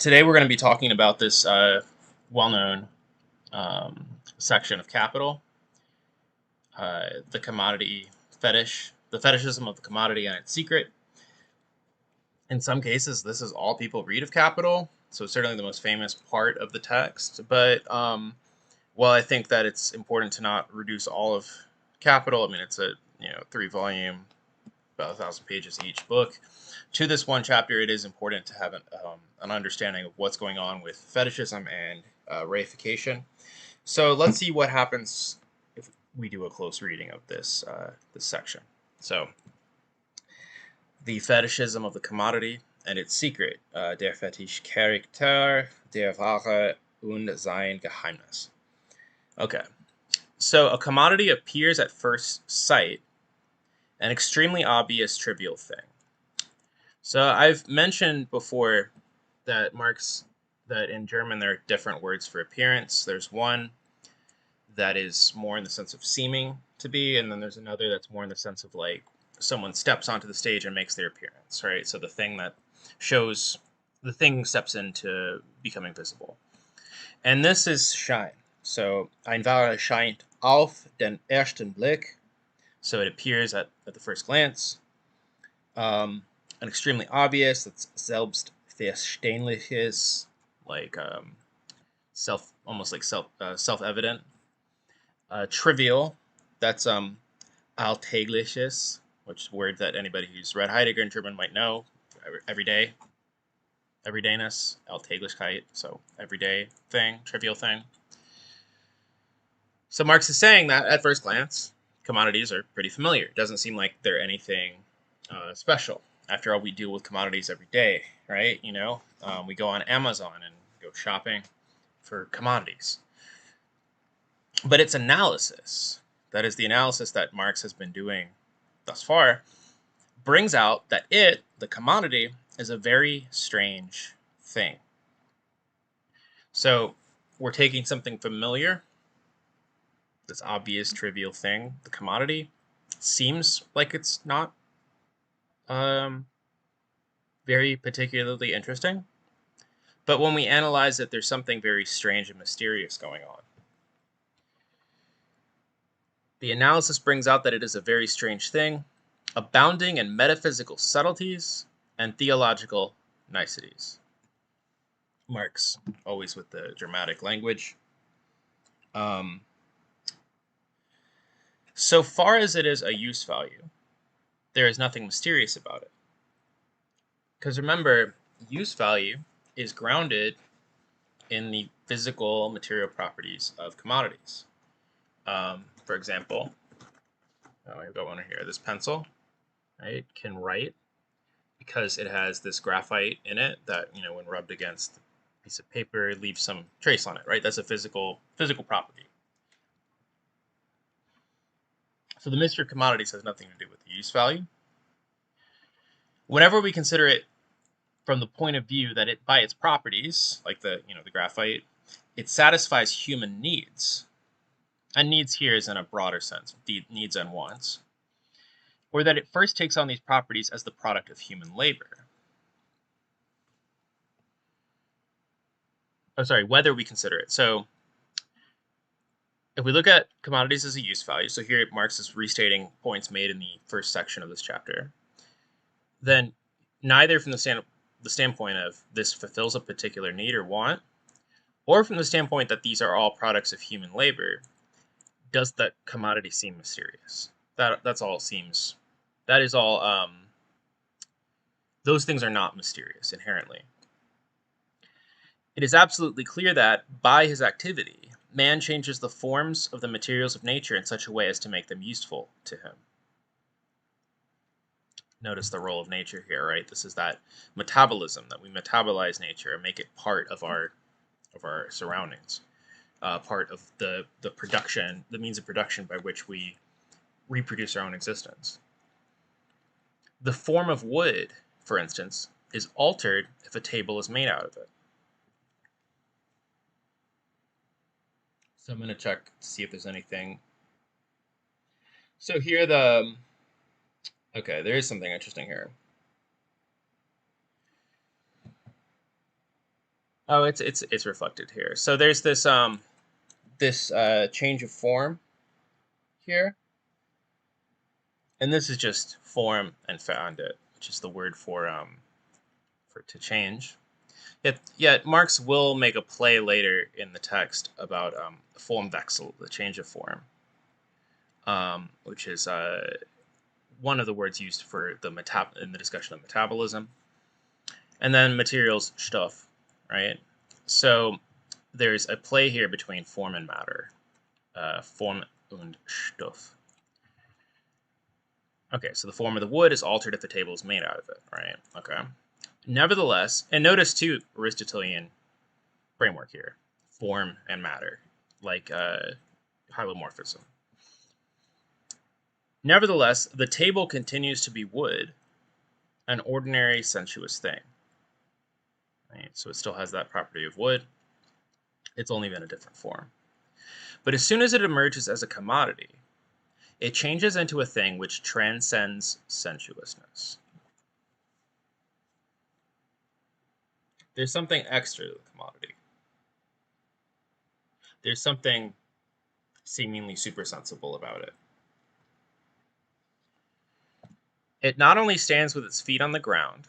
Today we're going to be talking about this well-known section of Capital, the commodity fetish, the fetishism of the commodity and its secret. In some cases, this is all people read of Capital, so it's certainly the most famous part of the text. But while I think that it's important to not reduce all of Capital, I mean it's a 3-volume, about 1,000 pages each book. To this one chapter, it is important to have an understanding of what's going on with fetishism and reification. So let's see what happens if we do a close reading of this section. So, the fetishism of the commodity and its secret, der Fetischcharakter der Ware und sein Geheimnis. Okay, so a commodity appears at first sight, an extremely obvious, trivial thing. So I've mentioned before that that in German there are different words for appearance. There's one that is more in the sense of seeming to be, and then there's another that's more in the sense of like someone steps onto the stage and makes their appearance, right? So the thing steps into becoming visible. And this is Schein. So ein Ware scheint auf den ersten Blick. So it appears at the first glance. An extremely obvious, that's selbstverständliches, like self-evident. Trivial, that's alltägliches, which is a word that anybody who's read Heidegger in German might know. Everyday, everydayness, Alltäglichkeit, so everyday thing, trivial thing. So Marx is saying that at first glance, commodities are pretty familiar. It doesn't seem like they're anything special. After all, we deal with commodities every day, right? We go on Amazon and go shopping for commodities. But its analysis, that is the analysis that Marx has been doing thus far, brings out that the commodity, is a very strange thing. So we're taking something familiar, this obvious, trivial thing, the commodity, seems like it's not very particularly interesting. But when we analyze it, there's something very strange and mysterious going on. The analysis brings out that it is a very strange thing, abounding in metaphysical subtleties and theological niceties. Marx, always with the dramatic language. So far as it is a use value, there is nothing mysterious about it. Because remember, use value is grounded in the physical material properties of commodities. For example, I've got one here. This pencil, right, can write because it has this graphite in it that, when rubbed against a piece of paper, leaves some trace on it, right? That's a physical property. So the mystery of commodities has nothing to do with the use value. Whenever we consider it from the point of view that it, by its properties, like the graphite, it satisfies human needs. And needs here is in a broader sense, needs and wants. Or that it first takes on these properties as the product of human labor. Whether we consider it. So if we look at commodities as a use value, so here Marx is restating points made in the first section of this chapter, then neither from the standpoint of this fulfills a particular need or want, or from the standpoint that these are all products of human labor, does that commodity seem mysterious. That is all, those things are not mysterious inherently. It is absolutely clear that, by his activity, man changes the forms of the materials of nature in such a way as to make them useful to him. Notice the role of nature here, right? This is that metabolism, that we metabolize nature and make it part of our surroundings, part of the production, the means of production by which we reproduce our own existence. The form of wood, for instance, is altered if a table is made out of it. So I'm going to check to see if there's anything. So here there is something interesting here. Oh, it's reflected here. So there's this change of form here, and this is just form and founded, which is the word for to change. Yet Marx will make a play later in the text about Formwechsel, the change of form, which is one of the words used for in the discussion of metabolism, and then materials Stoff, right? So there's a play here between form and matter, Form und Stoff. Okay, so the form of the wood is altered if the table is made out of it, right? Okay. Nevertheless, and notice too Aristotelian framework here, form and matter, like hylomorphism. Nevertheless, the table continues to be wood, an ordinary sensuous thing. Right? So it still has that property of wood. It's only been a different form. But as soon as it emerges as a commodity, it changes into a thing which transcends sensuousness. There's something extra to the commodity. There's something seemingly supersensible about it. It not only stands with its feet on the ground,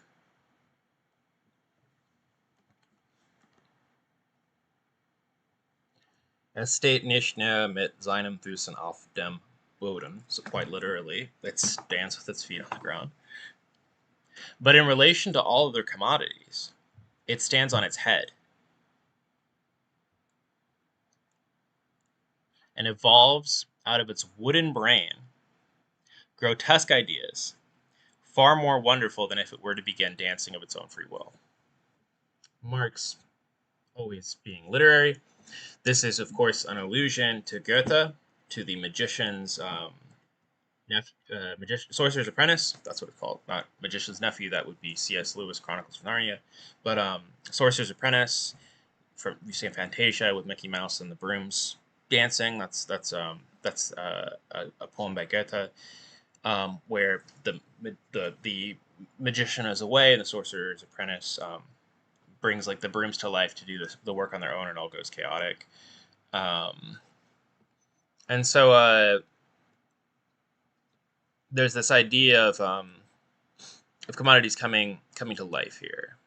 es steht nicht mehr mit seinen Füßen auf dem Boden, so quite literally, it stands with its feet on the ground. But in relation to all other commodities, it stands on its head and evolves out of its wooden brain grotesque ideas, far more wonderful than if it were to begin dancing of its own free will. Marx, always being literary, this is, of course, an allusion to Goethe, to the magician's Sorcerer's Apprentice. That's what it's called. Not Magician's Nephew. That would be C.S. Lewis' Chronicles of Narnia. But Sorcerer's Apprentice, from you see in Fantasia with Mickey Mouse and the brooms dancing. That's a poem by Goethe, where the magician is away and the Sorcerer's Apprentice brings like the brooms to life to do the work on their own, and it all goes chaotic. And so there's this idea of commodities coming to life here.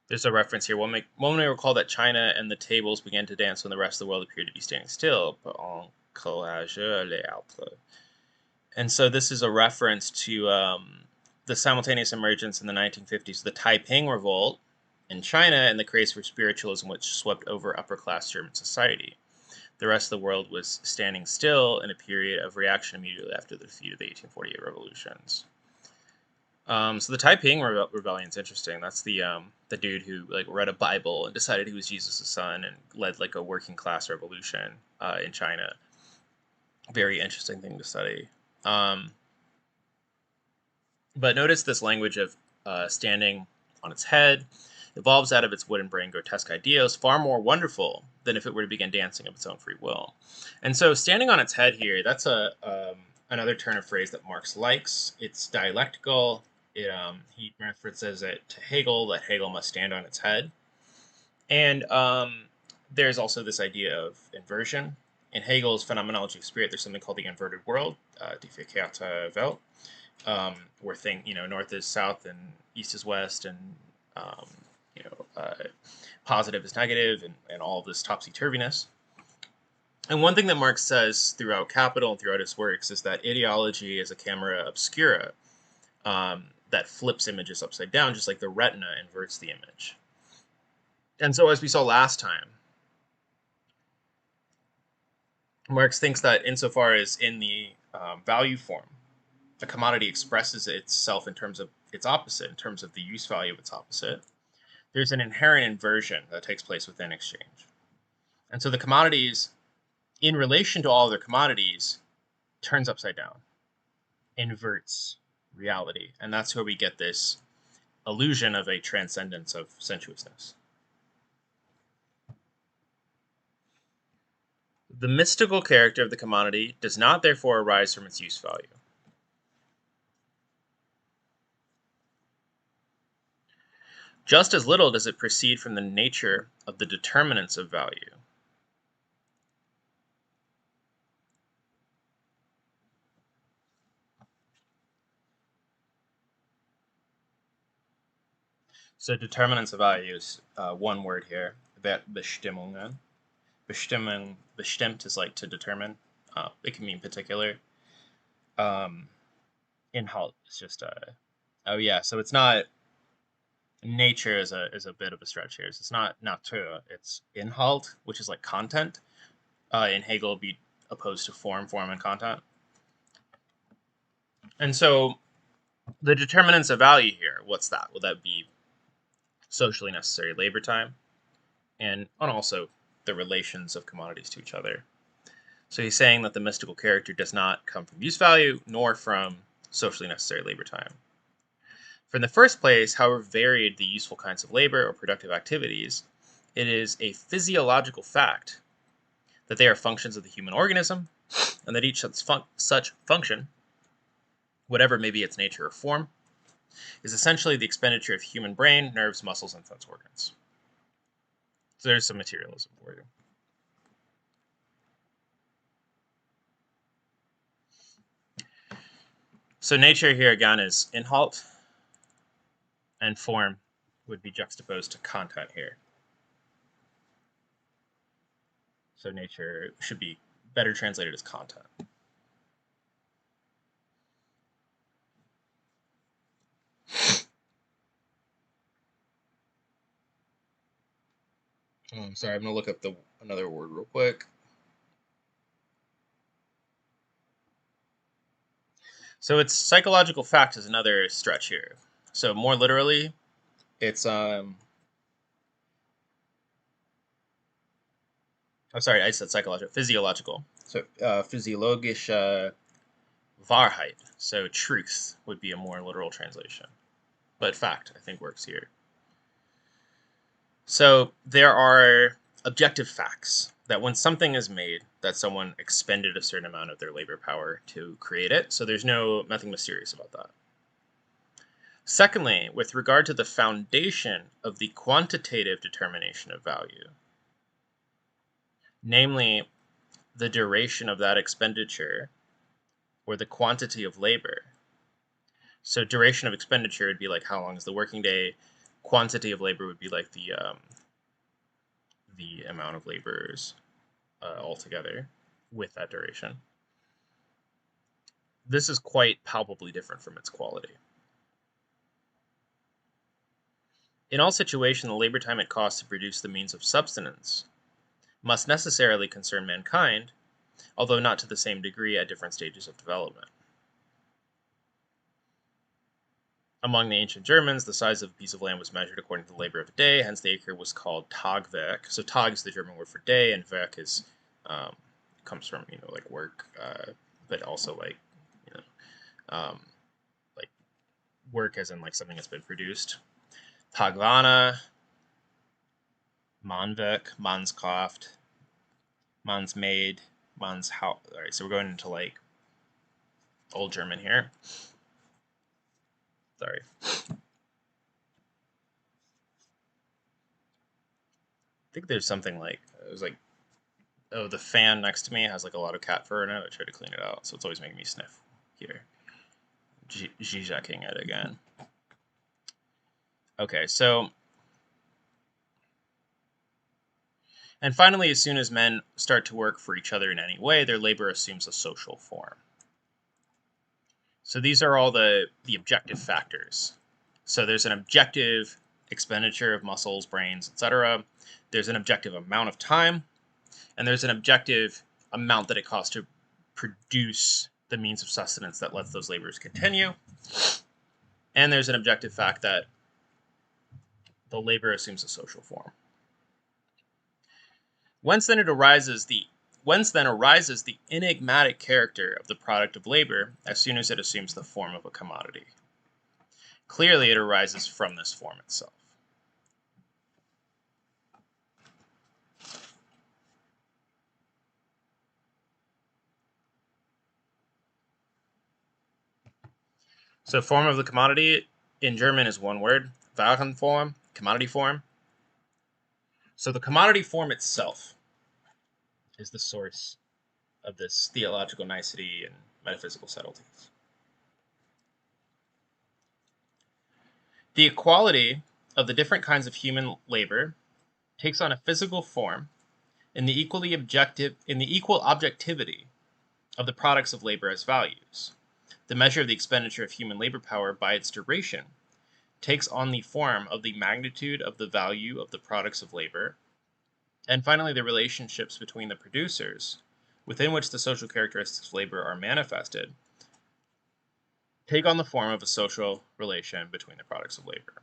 There's a reference here. One may recall that China and the tables began to dance when the rest of the world appeared to be standing still. And so this is a reference to the simultaneous emergence in the 1950s of the Taiping Revolt in China and the craze for spiritualism which swept over upper-class German society. The rest of the world was standing still in a period of reaction immediately after the defeat of the 1848 revolutions. So the Taiping Rebellion is interesting. That's the dude who like read a Bible and decided he was Jesus' son and led like a working class revolution in China. Very interesting thing to study. But notice this language of standing on its head evolves out of its wooden brain grotesque ideas, far more wonderful than if it were to begin dancing of its own free will. And so standing on its head here, that's another turn of phrase that Marx likes. It's dialectical. He references it to Hegel, that Hegel must stand on its head. And there's also this idea of inversion. In Hegel's phenomenology of spirit, there's something called the inverted world, die verkehrte Welt, where north is south and east is west, and positive is negative, and all of this topsy-turviness. And one thing that Marx says throughout Capital and throughout his works is that ideology is a camera obscura that flips images upside down, just like the retina inverts the image. And so, as we saw last time, Marx thinks that insofar as in the value form, a commodity expresses itself in terms of its opposite, in terms of the use value of its opposite, there's an inherent inversion that takes place within exchange. And so the commodities, in relation to all other commodities, turns upside down, inverts reality. And that's where we get this illusion of a transcendence of sensuousness. The mystical character of the commodity does not therefore arise from its use value. just as little does it proceed from the nature of the determinants of value. So determinants of value is one word here, Wertbestimmungen. Bestimmt is like to determine. It can mean particular. Inhalt is just oh yeah, so it's not nature is a bit of a stretch here. So it's not Natur, it's Inhalt, which is like content. In Hegel, be opposed to form and content. And so the determinants of value here, what's that? Will that be socially necessary labor time, and also the relations of commodities to each other? So he's saying that the mystical character does not come from use value, nor from socially necessary labor time. For in the first place, however varied the useful kinds of labor or productive activities, it is a physiological fact that they are functions of the human organism, and that each such function, whatever may be its nature or form, is essentially the expenditure of human brain, nerves, muscles, and sense organs. So there's some materialism for you. So nature here again is Inhalt, and form would be juxtaposed to content here. So nature should be better translated as content. I'm sorry, I'm going to look up another word real quick. So it's psychological fact is another stretch here. So more literally, it's oh sorry, I said psychological, physiological. So physiologische Wahrheit. So truth would be a more literal translation, but fact I think works here. So there are objective facts that when something is made, that someone expended a certain amount of their labor power to create it. So there's nothing mysterious about that. Secondly, with regard to the foundation of the quantitative determination of value, namely the duration of that expenditure or the quantity of labor. So duration of expenditure would be like how long is the working day. Quantity of labor would be like the amount of laborers altogether with that duration. This is quite palpably different from its quality. In all situations, the labor time it costs to produce the means of subsistence must necessarily concern mankind, although not to the same degree at different stages of development. Among the ancient Germans, the size of a piece of land was measured according to the labor of a day, hence the acre was called Tagwerk. So Tag is the German word for day, and Werk is comes from like work, but also like like work as in like something that's been produced. Taglana, Mannwerk, Mannskraft, Mannsmaid, Mannshaupt. All right, so we're going into like Old German here. Sorry. I think there's something like it was like, oh, the fan next to me has like a lot of cat fur in it. I tried to clean it out, so it's always making me sniff here. Zizhaking it again. Okay, so and finally, as soon as men start to work for each other in any way, their labor assumes a social form. So these are all the objective factors. So there's an objective expenditure of muscles, brains, etc. There's an objective amount of time, and there's an objective amount that it costs to produce the means of sustenance that lets those labors continue. And there's an objective fact that the labor assumes a social form. Whence then arises the enigmatic character of the product of labor as soon as it assumes the form of a commodity. Clearly, it arises from this form itself. So form of the commodity in German is one word, Warenform, commodity form. So the commodity form itself is the source of this theological nicety and metaphysical subtleties. The equality of the different kinds of human labor takes on a physical form in the equal objectivity of the products of labor as values. The measure of the expenditure of human labor power by its duration takes on the form of the magnitude of the value of the products of labor. And finally, the relationships between the producers, within which the social characteristics of labor are manifested, take on the form of a social relation between the products of labor.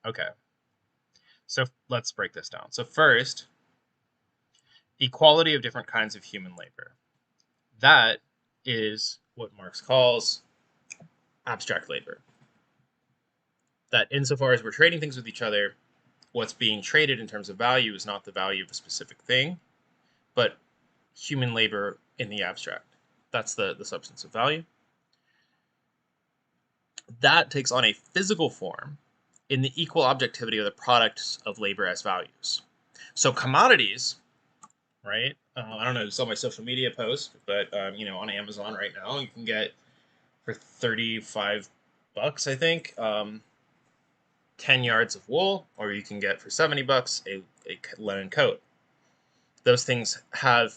Okay, so let's break this down. So first, equality of different kinds of human labor. That is what Marx calls abstract labor. That insofar as we're trading things with each other, what's being traded in terms of value is not the value of a specific thing, but human labor in the abstract. That's the substance of value. That takes on a physical form in the equal objectivity of the products of labor as values. So commodities, right? I don't know, it's on my social media post, but on Amazon right now, you can get for $35, I think, 10 yards of wool, or you can get for $70 a linen coat. Those things have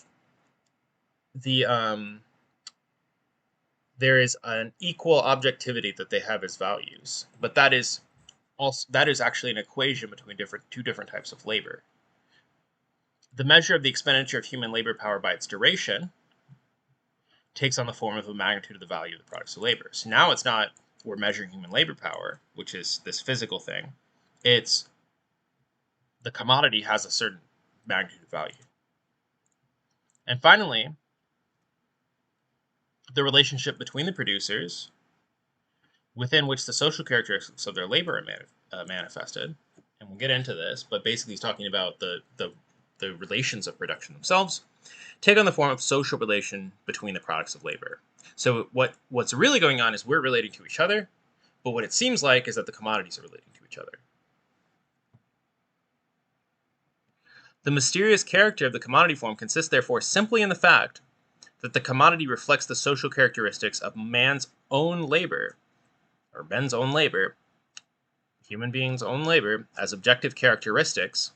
there is an equal objectivity that they have as values, but that is actually an equation between two different types of labor. The measure of the expenditure of human labor power by its duration takes on the form of a magnitude of the value of the products of labor. So now it's not we're measuring human labor power, which is this physical thing. It's the commodity has a certain magnitude of value. And finally, the relationship between the producers, within which the social characteristics of their labor are manifested. And we'll get into this, but basically he's talking about the relations of production themselves, take on the form of social relation between the products of labor. So what's really going on is we're relating to each other, but what it seems like is that the commodities are relating to each other. The mysterious character of the commodity form consists therefore simply in the fact that the commodity reflects the social characteristics of man's own labor, or men's own labor, human beings' own labor, as objective characteristics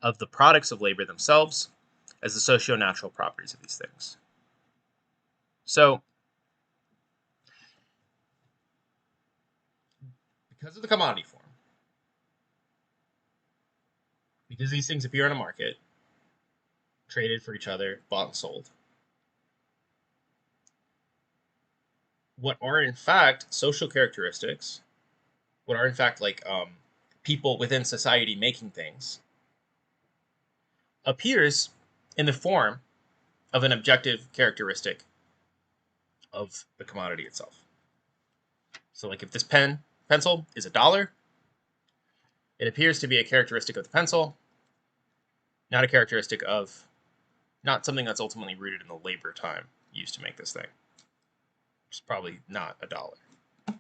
of the products of labor themselves, as the socio-natural properties of these things. So, because of the commodity form, because these things appear on a market, traded for each other, bought and sold, what are in fact social characteristics, what are in fact like people within society making things, appears in the form of an objective characteristic of the commodity itself. So like if this pencil is $1, it appears to be a characteristic of the pencil, not a characteristic of, not something that's ultimately rooted in the labor time used to make this thing. It's probably not $1.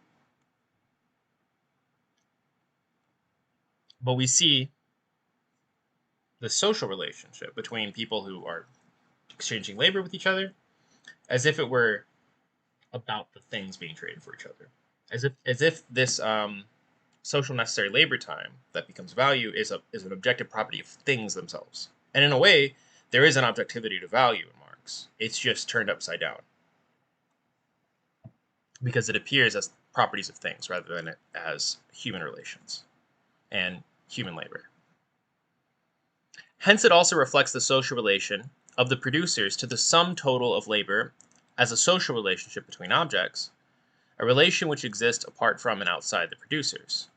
But we see the social relationship between people who are exchanging labor with each other as if it were about the things being traded for each other. As if this social necessary labor time that becomes value is an objective property of things themselves. And in a way, there is an objectivity to value in Marx. It's just turned upside down. Because it appears as properties of things rather than as human relations and human labor. Hence, it also reflects the social relation of the producers to the sum total of labor as a social relationship between objects, a relation which exists apart from and outside the producers.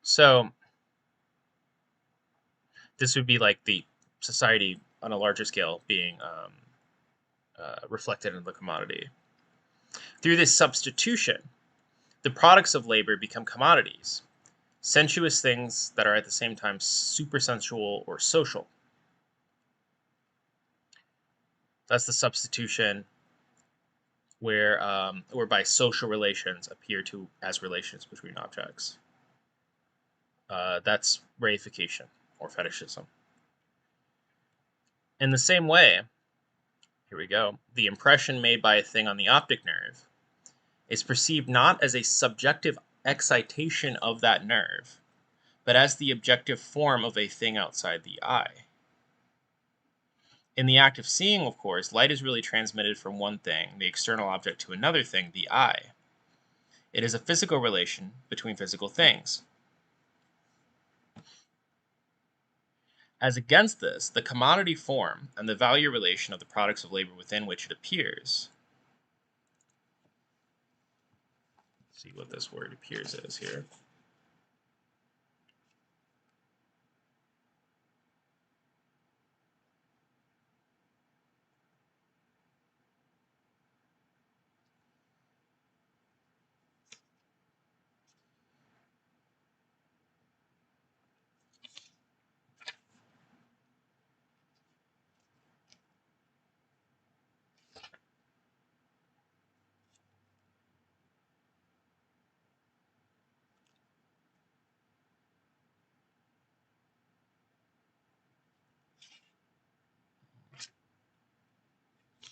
So, this would be like the society on a larger scale being reflected in the commodity. Through this substitution, the products of labor become commodities, sensuous things that are at the same time supersensual or social. That's the substitution whereby social relations appear to as relations between objects. That's reification or fetishism. In the same way, here we go, the impression made by a thing on the optic nerve is perceived not as a subjective excitation of that nerve, but as the objective form of a thing outside the eye. In the act of seeing, of course, light is really transmitted from one thing, the external object, to another thing, the eye. It is a physical relation between physical things. As against this, the commodity form and the value relation of the products of labor within which it appears. Let's see what this word appears is here.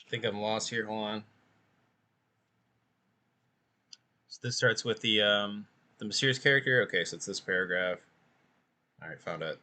I think I'm lost here. Hold on. So this starts with the mysterious character. Okay, so it's this paragraph. All right, found it.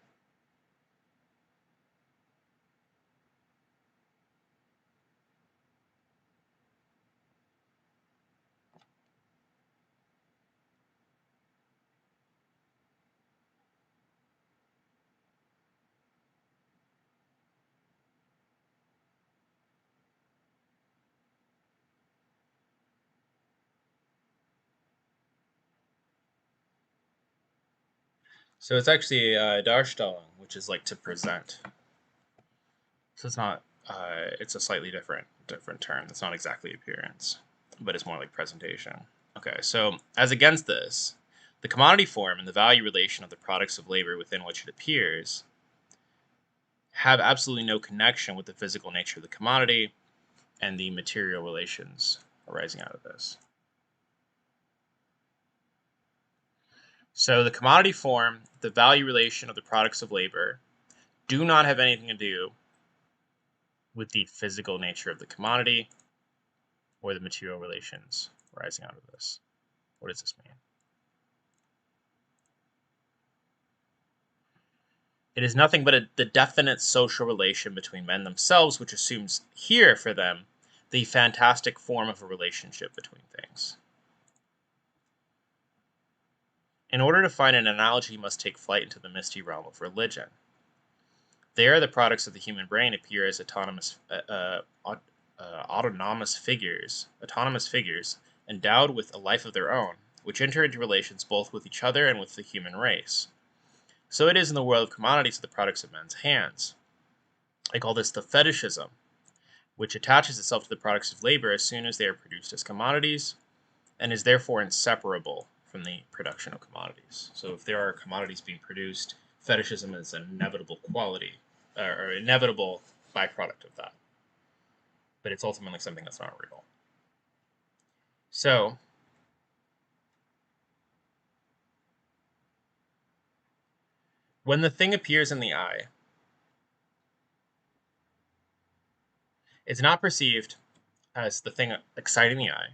So it's actually Darstellung, which is like to present. So it's not. It's a slightly different term. It's not exactly appearance, but it's more like presentation. Okay, so as against this, the commodity form and the value relation of the products of labor within which it appears have absolutely no connection with the physical nature of the commodity and the material relations arising out of this. So the commodity form, the value relation of the products of labor, do not have anything to do with the physical nature of the commodity or the material relations arising out of this. What does this mean? It is nothing but the definite social relation between men themselves, which assumes here for them the fantastic form of a relationship between things. In order to find an analogy, you must take flight into the misty realm of religion. There, the products of the human brain appear as autonomous figures endowed with a life of their own, which enter into relations both with each other and with the human race. So it is in the world of commodities of the products of men's hands. I call this the fetishism, which attaches itself to the products of labor as soon as they are produced as commodities, and is therefore inseparable from the production of commodities. So if there are commodities being produced, fetishism is an inevitable quality, or inevitable byproduct of that. But it's ultimately something that's not real. So, when the thing appears in the eye, it's not perceived as the thing exciting the eye,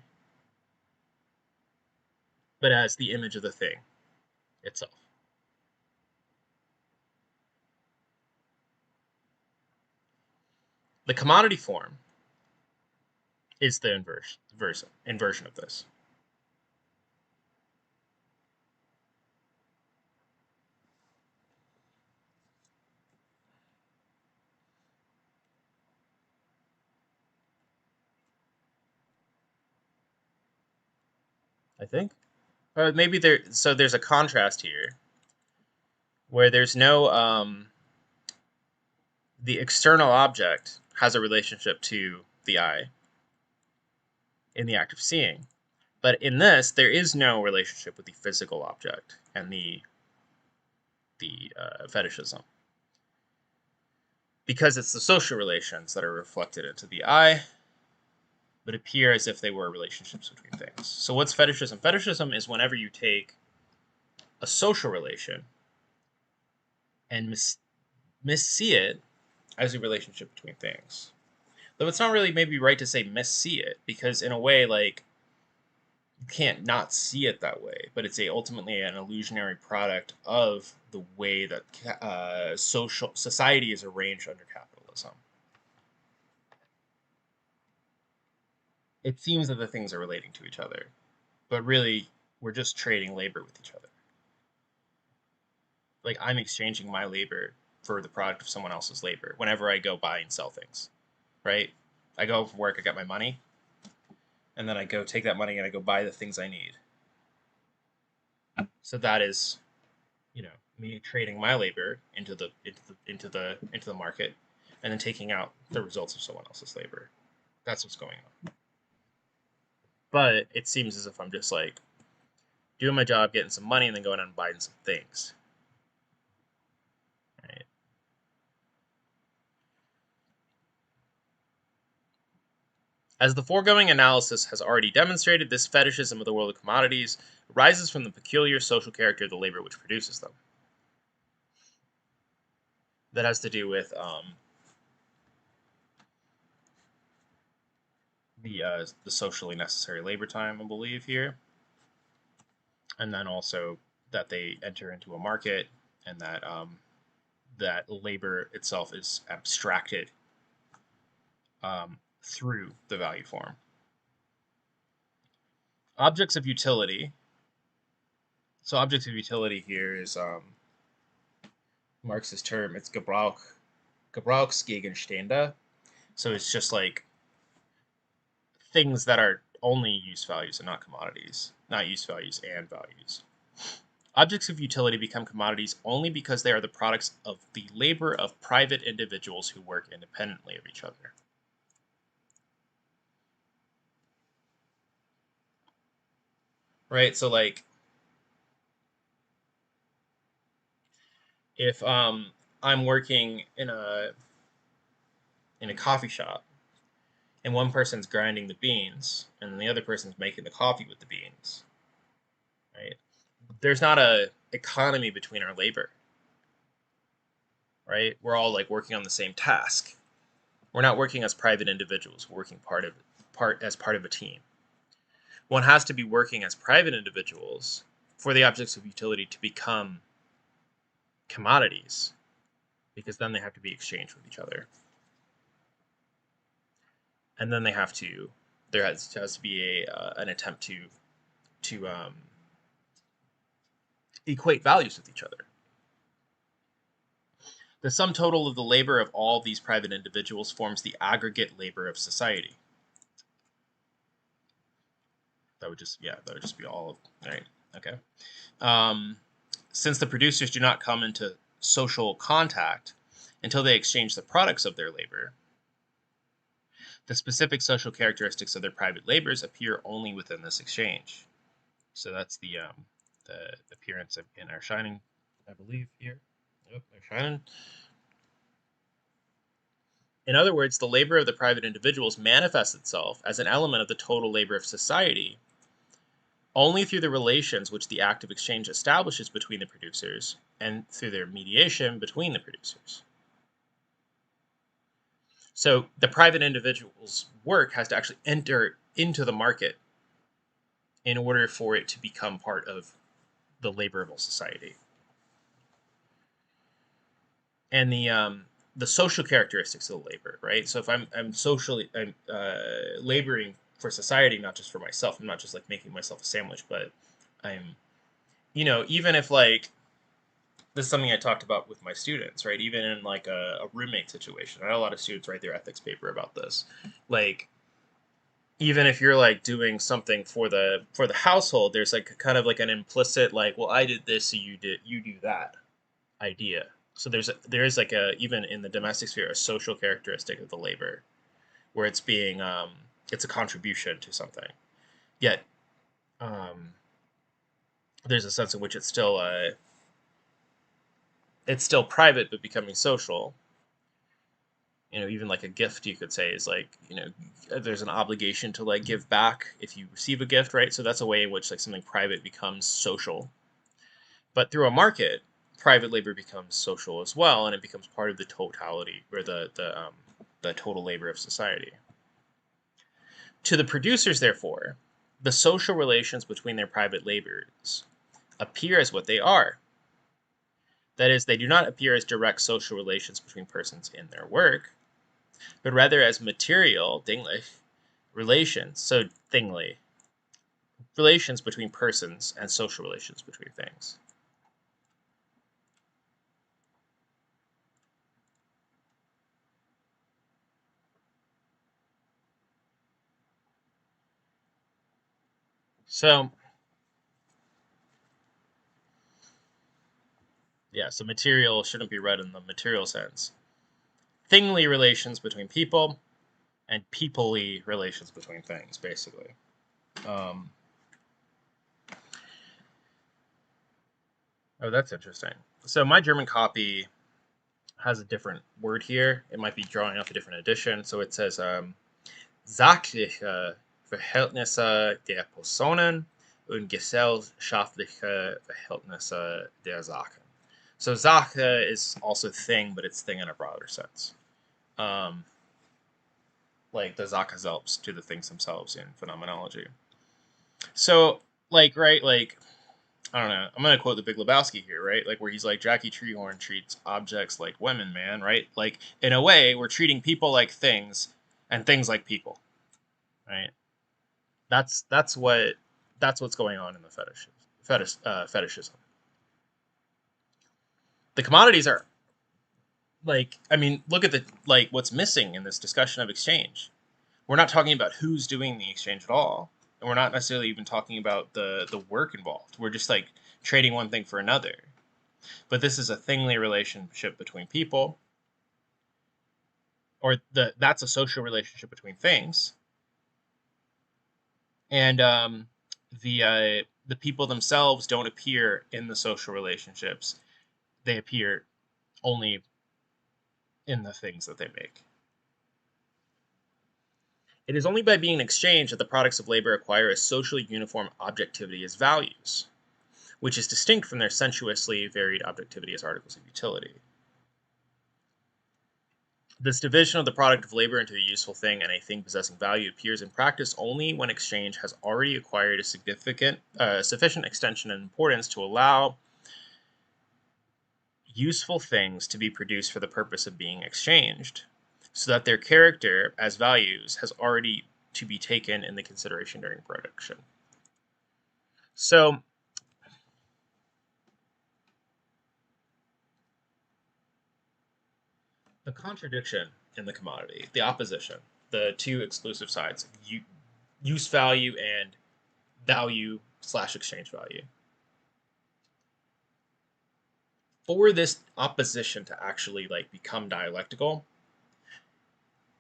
but as the image of the thing itself. The commodity form is the inversion of this. I think. Or maybe there's a contrast here where there's no the external object has a relationship to the eye in the act of seeing. But in this, there is no relationship with the physical object and the fetishism. because it's the social relations that are reflected into the I, but appear as if they were relationships between things. So what's fetishism? Fetishism is whenever you take a social relation and mis-see it as a relationship between things. Though it's not really maybe right to say mis-see it, because in a way, like, you can't not see it that way, but it's ultimately an illusionary product of the way that social society is arranged under capitalism. It seems that the things are relating to each other, but really we're just trading labor with each other. Like, I'm exchanging my labor for the product of someone else's labor whenever I go buy and sell things, right? I go from work, I get my money, and then I go take that money and I go buy the things I need. So that is, me trading my labor into the market, and then taking out the results of someone else's labor. That's what's going on. But it seems as if I'm just like doing my job, getting some money, and then going out and buying some things. Right? As the foregoing analysis has already demonstrated, this fetishism of the world of commodities arises from the peculiar social character of the labor which produces them. That has to do with the socially necessary labor time, I believe, here, and then also that they enter into a market, and that that labor itself is abstracted through the value form. Objects of utility. So objects of utility here is Marx's term. It's Gebrauchsgegenstände. So it's just like things that are only use values and not commodities, not use values and values. Objects of utility become commodities only because they are the products of the labor of private individuals who work independently of each other. Right? So like if I'm working in a coffee shop, and one person's grinding the beans and the other person's making the coffee with the beans, right? There's not a economy between our labor, right? We're all like working on the same task. We're not working as private individuals. We're working as part of a team. One has to be working as private individuals for the objects of utility to become commodities, because then they have to be exchanged with each other. And then there has to be an attempt to equate values with each other. The sum total of the labor of all these private individuals forms the aggregate labor of society. That would just be all of, right? Okay. Since the producers do not come into social contact until they exchange the products of their labor, the specific social characteristics of their private labors appear only within this exchange. So that's the appearance in our shining, I believe, here. Yep, our shining. In other words, the labor of the private individuals manifests itself as an element of the total labor of society only through the relations which the act of exchange establishes between the producers and through their mediation between the producers. So the private individual's work has to actually enter into the market in order for it to become part of the labor of a society. And the social characteristics of the labor, right? So if I'm laboring for society, not just for myself. I'm not just like making myself a sandwich, but I'm, even if like this is something I talked about with my students, right? Even in like a roommate situation, I had a lot of students write their ethics paper about this. Like, even if you're like doing something for the household, there's like kind of like an implicit like, well, I did this, so you do that idea. So there is like even in the domestic sphere a social characteristic of the labor, where it's being it's a contribution to something. Yet there's a sense in which it's still private but becoming social. Even like a gift, you could say, is like, there's an obligation to like give back if you receive a gift, right? So that's a way in which like something private becomes social. But through a market, private labor becomes social as well, and it becomes part of the totality, or the total labor of society. To the producers, therefore, the social relations between their private labors appear as what they are. That is, they do not appear as direct social relations between persons in their work, but rather as material, dinglich, relations, so thingly, relations between persons and social relations between things. So, yeah, so material shouldn't be read in the material sense. Thingly relations between people, and people-y relations between things, basically. Um, oh, that's interesting. So my German copy has a different word here. It might be drawing off a different edition. So it says sachliche Verhältnisse der Personen und gesellschaftliche Verhältnisse der Sachen. So Sache is also thing, but it's thing in a broader sense. Um, like the Sache selbst to the things themselves in phenomenology. So, like, right, like, I don't know. I'm gonna quote the Big Lebowski here, right? Like where he's like Jackie Treehorn treats objects like women, man, right? Like in a way, we're treating people like things, and things like people, right? That's what's going on in the fetishism. The commodities are like, I mean, look at the like what's missing in this discussion of exchange. We're not talking about who's doing the exchange at all, and we're not necessarily even talking about the work involved. We're just like trading one thing for another. But this is a thingly relationship between people, or that's a social relationship between things, and the people themselves don't appear in the social relationships. They appear only in the things that they make. It is only by being exchanged that the products of labor acquire a socially uniform objectivity as values, which is distinct from their sensuously varied objectivity as articles of utility. This division of the product of labor into a useful thing and a thing possessing value appears in practice only when exchange has already acquired a sufficient extension and importance to allow useful things to be produced for the purpose of being exchanged, so that their character as values has already to be taken in the consideration during production. So, the contradiction in the commodity, the opposition, the two exclusive sides, use value and value slash exchange value. For this opposition to actually like become dialectical,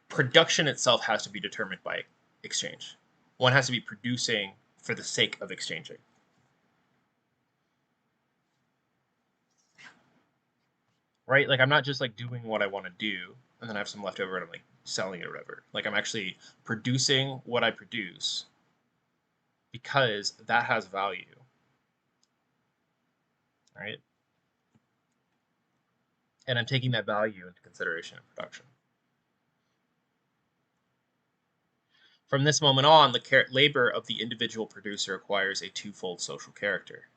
production itself has to be determined by exchange. One has to be producing for the sake of exchanging. Right? Like I'm not just like doing what I want to do and then I have some left over and I'm like selling it or whatever. Like I'm actually producing what I produce because that has value. Right? And I'm taking that value into consideration in production. From this moment on, the labor of the individual producer acquires a twofold social character.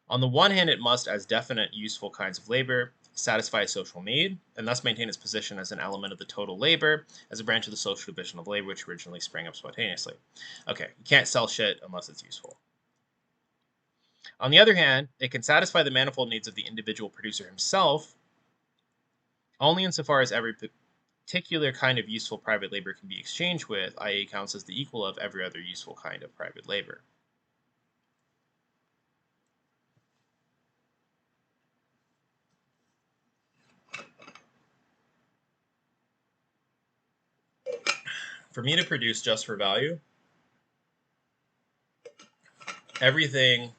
On the one hand, it must, as definite, useful kinds of labor, satisfy a social need, and thus maintain its position as an element of the total labor, as a branch of the social division of labor which originally sprang up spontaneously. Okay, you can't sell shit unless it's useful. On the other hand, it can satisfy the manifold needs of the individual producer himself only insofar as every particular kind of useful private labor can be exchanged with, i.e., counts as the equal of every other useful kind of private labor. For me to produce just for value, everything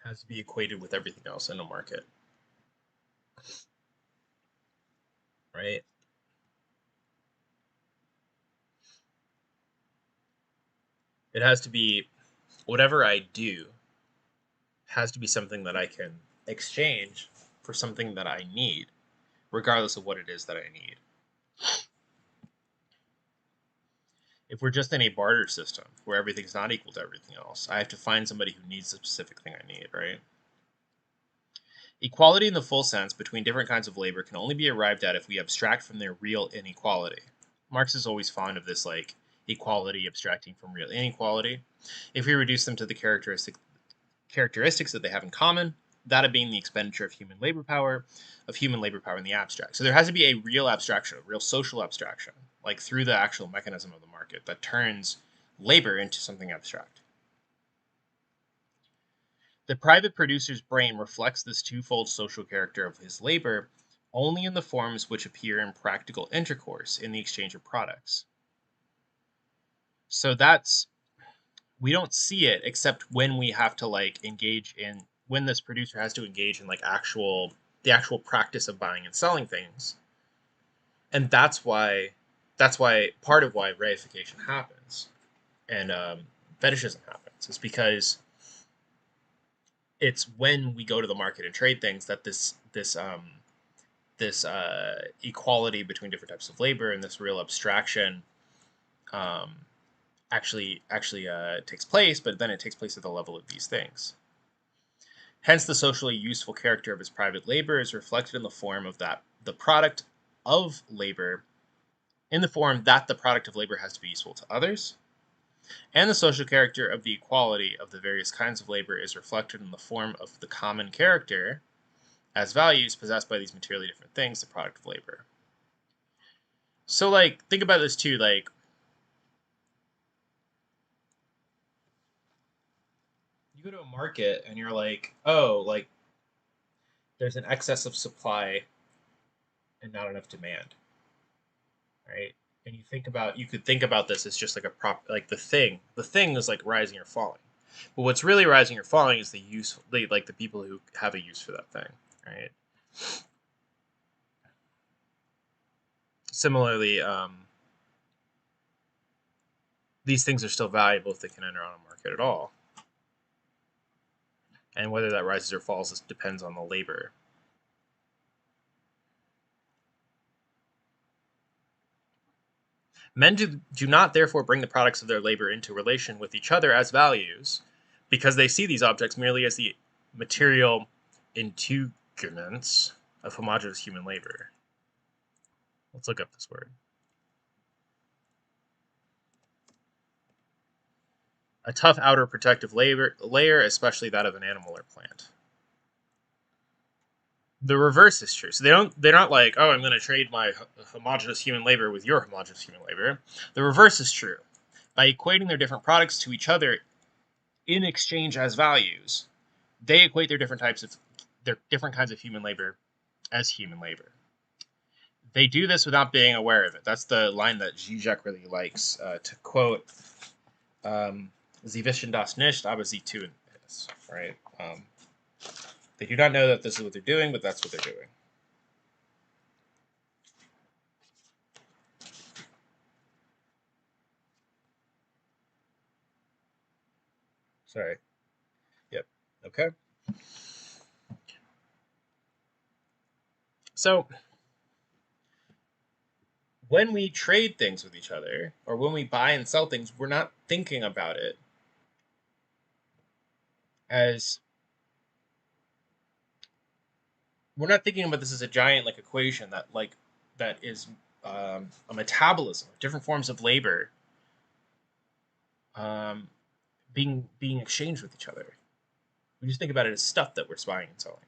has to be equated with everything else in the market. right? It has to be, whatever I do has to be something that I can exchange for something that I need, regardless of what it is that I need. If we're just in a barter system where everything's not equal to everything else, I have to find somebody who needs the specific thing I need, right? Equality in the full sense between different kinds of labor can only be arrived at if we abstract from their real inequality. Marx is always fond of this, like, equality abstracting from real inequality. If we reduce them to the characteristics that they have in common, that being the expenditure of human labor power in the abstract. So there has to be a real abstraction, a real social abstraction, like through the actual mechanism of the market that turns labor into something abstract. The private producer's brain reflects this twofold social character of his labor only in the forms which appear in practical intercourse in the exchange of products. So we don't see it except when we have to like engage in when this producer has to engage in like the actual practice of buying and selling things. And that's why part of why reification happens and fetishism happens is because it's when we go to the market and trade things that this equality between different types of labor and this real abstraction um, actually takes place, but then it takes place at the level of these things. Hence, the socially useful character of his private labor is reflected in the form of the product of labor, in the form that the product of labor has to be useful to others, and the social character of the equality of the various kinds of labor is reflected in the form of the common character as values possessed by these materially different things, the product of labor. So, like, think about this too, like, you go to a market and you're like, oh, like, there's an excess of supply and not enough demand, right? And you could think about this as just like a like the thing is like rising or falling. But what's really rising or falling is like the people who have a use for that thing, right? Similarly, these things are still valuable if they can enter on a market at all. And whether that rises or falls depends on the labor. Men do not therefore bring the products of their labor into relation with each other as values, because they see these objects merely as the material integuments of homogeneous human labor. Let's look up this word. A tough outer protective layer, especially that of an animal or plant. The reverse is true. So they're not like, oh, I'm going to trade my homogeneous human labor with your homogeneous human labor. The reverse is true. By equating their different products to each other in exchange as values, they equate their different kinds of human labor as human labor. They do this without being aware of it. That's the line that Zizek really likes. To quote, "Sie wissen das nicht, aber sie tun es." Right? They do not know that this is what they're doing, but that's what they're doing. Sorry. Yep. Okay. So when we trade things with each other, or when we buy and sell things, we're not thinking about it as we're not thinking about this as a giant like equation that is a metabolism, different forms of labor um, being exchanged with each other. We just think about it as stuff that we're buying and selling,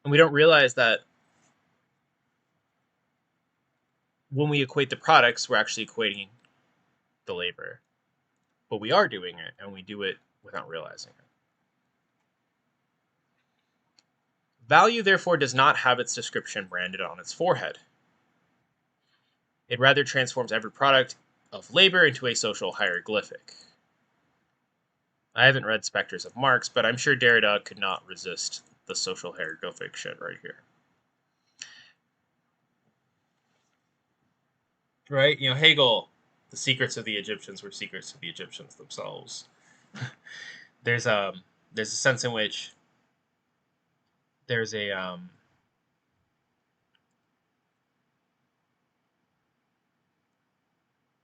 and we don't realize that when we equate the products, we're actually equating the labor, but we are doing it, and we do it without realizing it. Value, therefore, does not have its description branded on its forehead. It rather transforms every product of labor into a social hieroglyphic. I haven't read Spectres of Marx, but I'm sure Derrida could not resist the social hieroglyphic shit right here. Right? You know, Hegel, the secrets of the Egyptians were secrets of the Egyptians themselves. there's a there's a sense in which there's a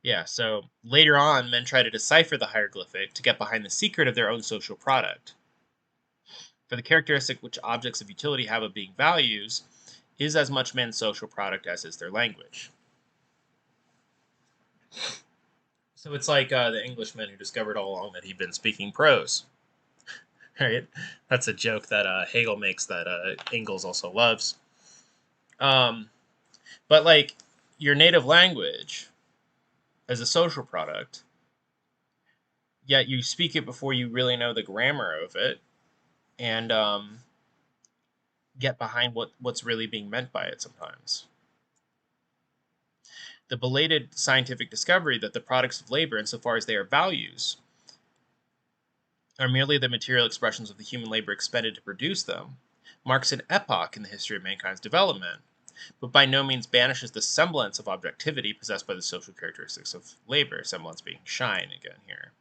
yeah, so later on men try to decipher the hieroglyphic to get behind the secret of their own social product. For the characteristic which objects of utility have of being values is as much man's social product as is their language. So it's like the Englishman who discovered all along that he'd been speaking prose. Right? That's a joke that Hegel makes that Engels also loves. But like your native language as a social product, yet you speak it before you really know the grammar of it, and get behind what's really being meant by it sometimes. The belated scientific discovery that the products of labor, insofar as they are values, are merely the material expressions of the human labor expended to produce them, marks an epoch in the history of mankind's development, but by no means banishes the semblance of objectivity possessed by the social characteristics of labor, semblance being shine again here.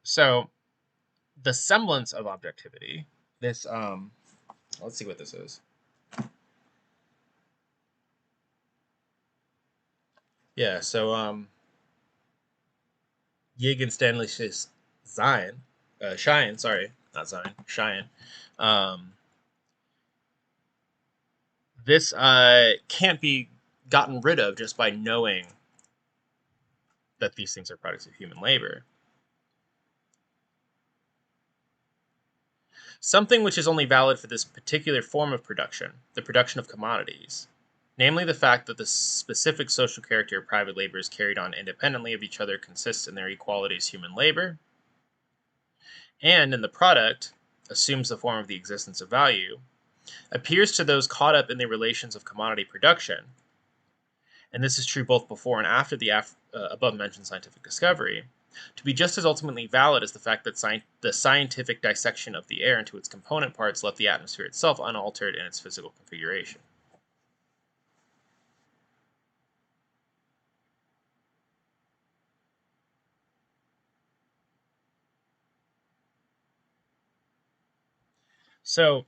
So, the semblance of objectivity, this, let's see what this is. Yeah, so, Yig and Stanley Zion, Cheyenne, sorry, not Zion, Cheyenne. This can't be gotten rid of just by knowing that these things are products of human labor. Something which is only valid for this particular form of production, the production of commodities, namely the fact that the specific social character of private labor is carried on independently of each other, consists in their equality as human labor, and in the product assumes the form of the existence of value, appears to those caught up in the relations of commodity production, and this is true both before and after the above-mentioned scientific discovery, to be just as ultimately valid as the fact that the scientific dissection of the air into its component parts left the atmosphere itself unaltered in its physical configuration. So,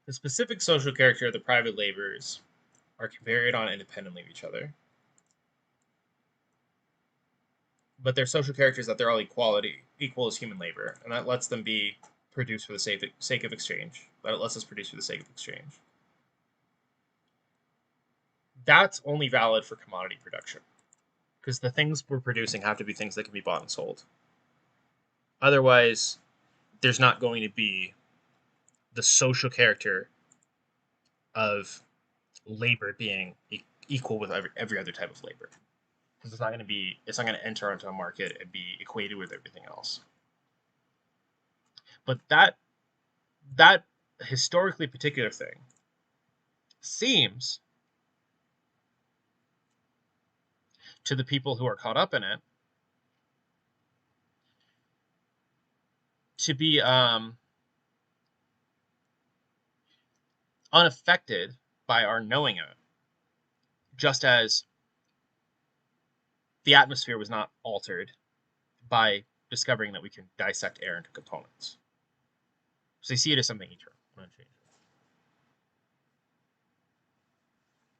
the specific social character of the private laborers are carried on independently of each other, but their social character is that they're all equal as human labor, and that lets them be produced for the sake of exchange. That lets us produce for the sake of exchange. That's only valid for commodity production, because the things we're producing have to be things that can be bought and sold. Otherwise, there's not going to be the social character of labor being equal with every other type of labor. Because it's not going to enter into a market and be equated with everything else. But that historically particular thing seems to the people who are caught up in it to be unaffected by our knowing it, just as the atmosphere was not altered by discovering that we can dissect air into components. So they see it as something eternal, unchangeable.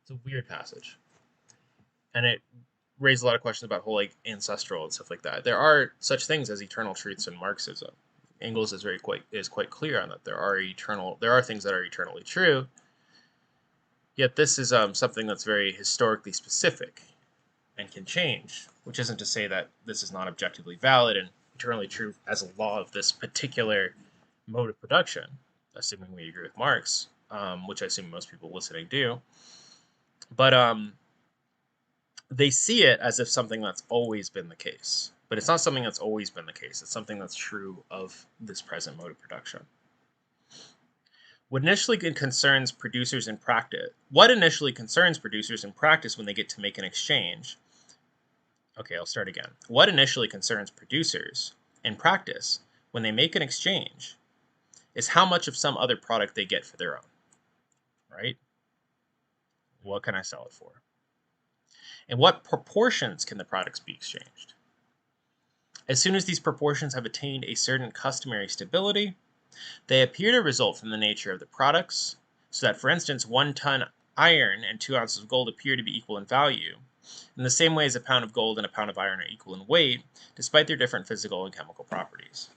It's a weird passage, and it raised a lot of questions about whole like ancestral and stuff like that. There are such things as eternal truths in Marxism. Engels is quite clear on that. There are things that are eternally true. Yet this is something that's very historically specific and can change, which isn't to say that this is not objectively valid and eternally true as a law of this particular mode of production, assuming we agree with Marx, which I assume most people listening do. But they see it as if something that's always been the case. But it's not something that's always been the case. It's something that's true of this present mode of production. What initially concerns producers in practice when they get to make an exchange. Okay, I'll start again. What initially concerns producers in practice when they make an exchange is how much of some other product they get for their own, right? What can I sell it for? And what proportions can the products be exchanged? As soon as these proportions have attained a certain customary stability, they appear to result from the nature of the products, so that, for instance, 1 ton iron and 2 ounces of gold appear to be equal in value, in the same way as a pound of gold and a pound of iron are equal in weight, despite their different physical and chemical properties.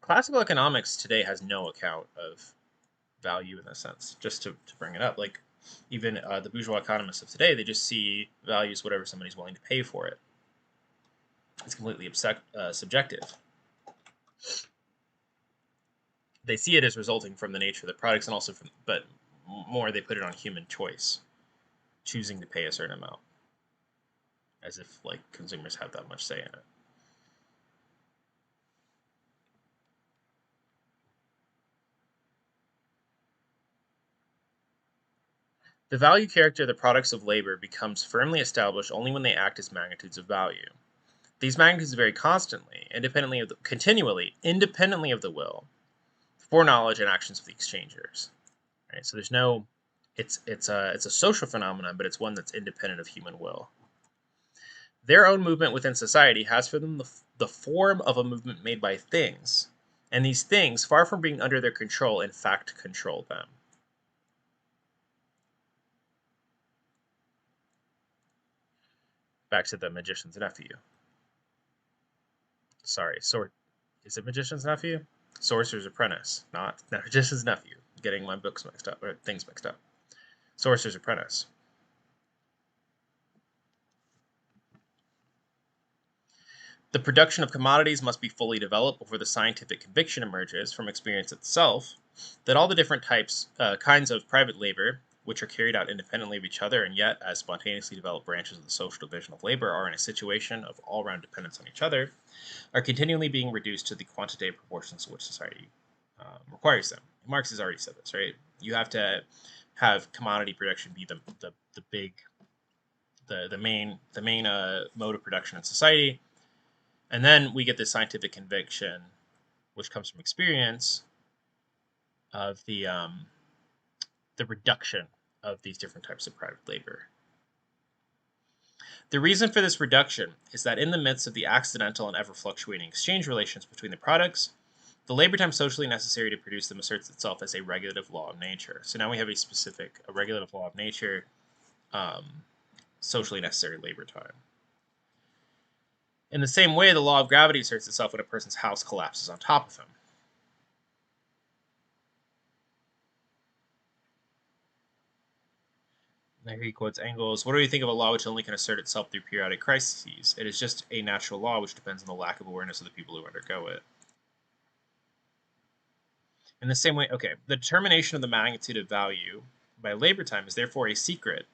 Classical economics today has no account of value in this sense, just to bring it up. Like, even the bourgeois economists of today, they just see value as whatever somebody's willing to pay for it. It's completely subjective. They see it as resulting from the nature of the products, and also but more they put it on human choice, choosing to pay a certain amount, as if like consumers have that much say in it. The value character of the products of labor becomes firmly established only when they act as magnitudes of value. These magnitudes vary constantly, continually, independently of the will, foreknowledge, and actions of the exchangers. Right? So there's no, it's a social phenomenon, but it's one that's independent of human will. Their own movement within society has for them the form of a movement made by things, and these things, far from being under their control, in fact control them. Back to the magician's nephew. Sorry, is it magician's nephew? Sorcerer's apprentice, not magician's nephew. Getting my books mixed up, or things mixed up. Sorcerer's apprentice. The production of commodities must be fully developed before the scientific conviction emerges from experience itself that all the different kinds of private labor, which are carried out independently of each other and yet as spontaneously developed branches of the social division of labor, are in a situation of all-round dependence on each other, are continually being reduced to the quantitative proportions to which society requires them. Marx has already said this, right? You have to have commodity production be the main mode of production in society. And then we get this scientific conviction, which comes from experience, of the reduction of these different types of private labor. The reason for this reduction is that in the midst of the accidental and ever-fluctuating exchange relations between the products, the labor time socially necessary to produce them asserts itself as a regulative law of nature. So now we have a regulative law of nature, socially necessary labor time. In the same way, the law of gravity asserts itself when a person's house collapses on top of him. Here he quotes Engels. What do you think of a law which only can assert itself through periodic crises? It is just a natural law which depends on the lack of awareness of the people who undergo it. In the same way, okay, the determination of the magnitude of value by labor time is therefore a secret,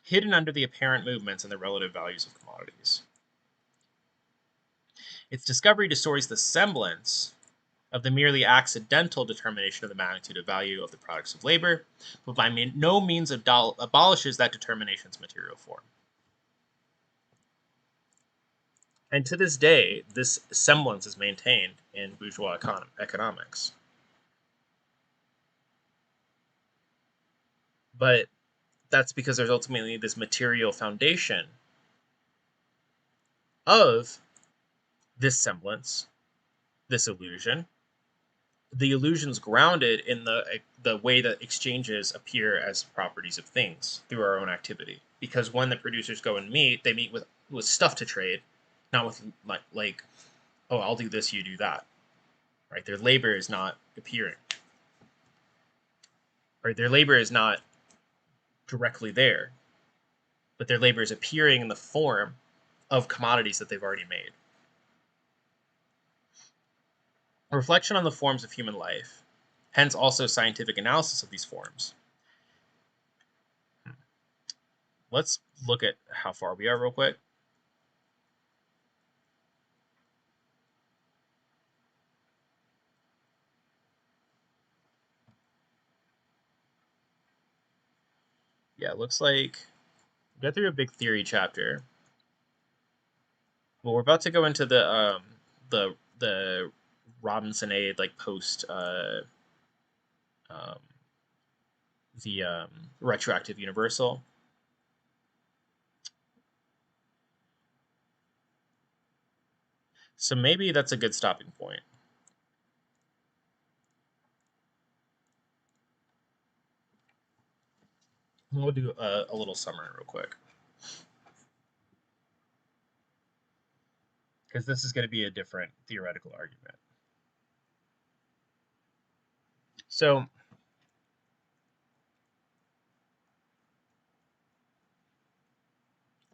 hidden under the apparent movements and the relative values of commodities. Its discovery destroys the semblance of the merely accidental determination of the magnitude of value of the products of labor, but by no means abolishes that determination's material form. And to this day, this semblance is maintained in bourgeois economics. But that's because there's ultimately this material foundation of this semblance, this illusion. The illusion's grounded in the way that exchanges appear as properties of things through our own activity. Because when the producers go and meet, they meet with stuff to trade, not with like, oh, I'll do this, you do that. Right? Their labor is not appearing. Right? Their labor is not directly there, but their labor is appearing in the form of commodities that they've already made. A reflection on the forms of human life hence also scientific analysis of these forms. Let's look at how far we are real quick. Yeah, it looks like we got through a big theory chapter. Well, we're about to go into the Robinsonade like post um, the retroactive universal. So maybe that's a good stopping point. We'll do a little summary real quick, because this is going to be a different theoretical argument. So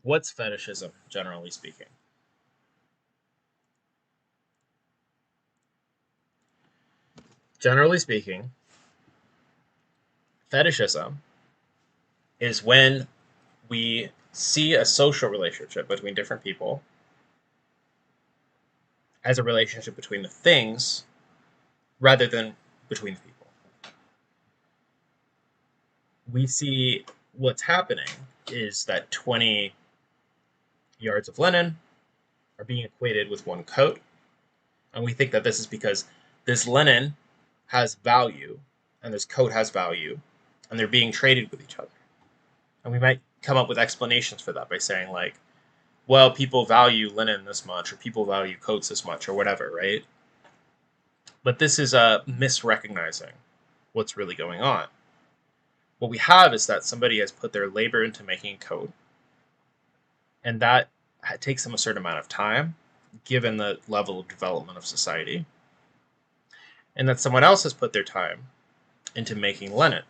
what's fetishism, generally speaking? Generally speaking, fetishism is when we see a social relationship between different people as a relationship between the things rather than between the people. We see what's happening is that 20 yards of linen are being equated with one coat, and we think that this is because this linen has value and this coat has value, and they're being traded with each other. And we might come up with explanations for that by saying, like, well, people value linen this much, or people value coats this much, or whatever, right? But this is misrecognizing what's really going on. What we have is that somebody has put their labor into making a coat, and that takes them a certain amount of time, given the level of development of society, and that someone else has put their time into making linen.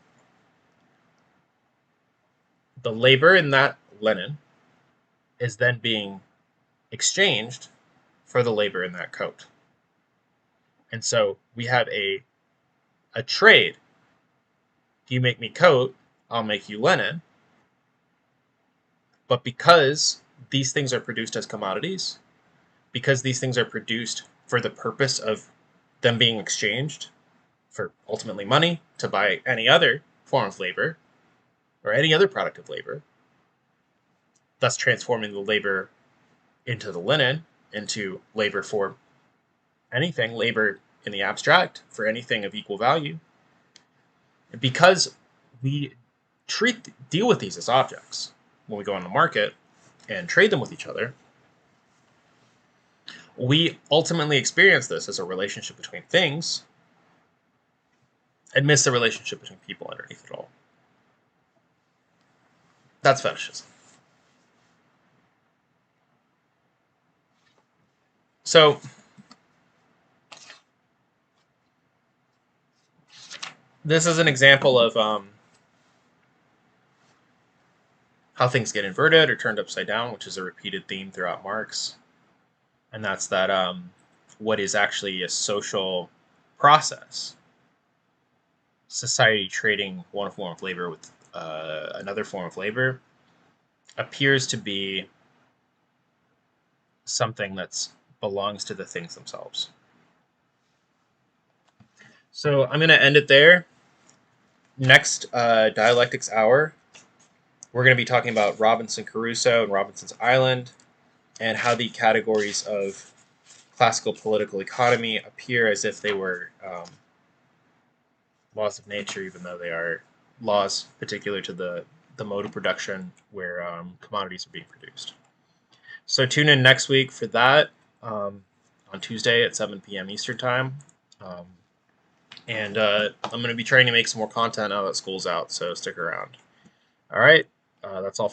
The labor in that linen is then being exchanged for the labor in that coat. And so we have a trade. You make me coat, I'll make you linen. But because these things are produced as commodities, because these things are produced for the purpose of them being exchanged for ultimately money to buy any other form of labor or any other product of labor, thus transforming the labor into the linen, into labor for anything, labor in the abstract for anything of equal value. Because we deal with these as objects when we go on the market and trade them with each other, we ultimately experience this as a relationship between things and miss the relationship between people underneath it all. That's fetishism. So this is an example of how things get inverted or turned upside down, which is a repeated theme throughout Marx. And that's that what is actually a social process, society trading one form of labor with another form of labor, appears to be something that belongs to the things themselves. So I'm going to end it there. Next Dialectics Hour, we're going to be talking about Robinson Crusoe and Robinson's Island, and how the categories of classical political economy appear as if they were laws of nature, even though they are laws particular to the mode of production where commodities are being produced. So tune in next week for that on Tuesday at 7 p.m. Eastern Time. And I'm going to be trying to make some more content now that school's out, so stick around. All right, that's all.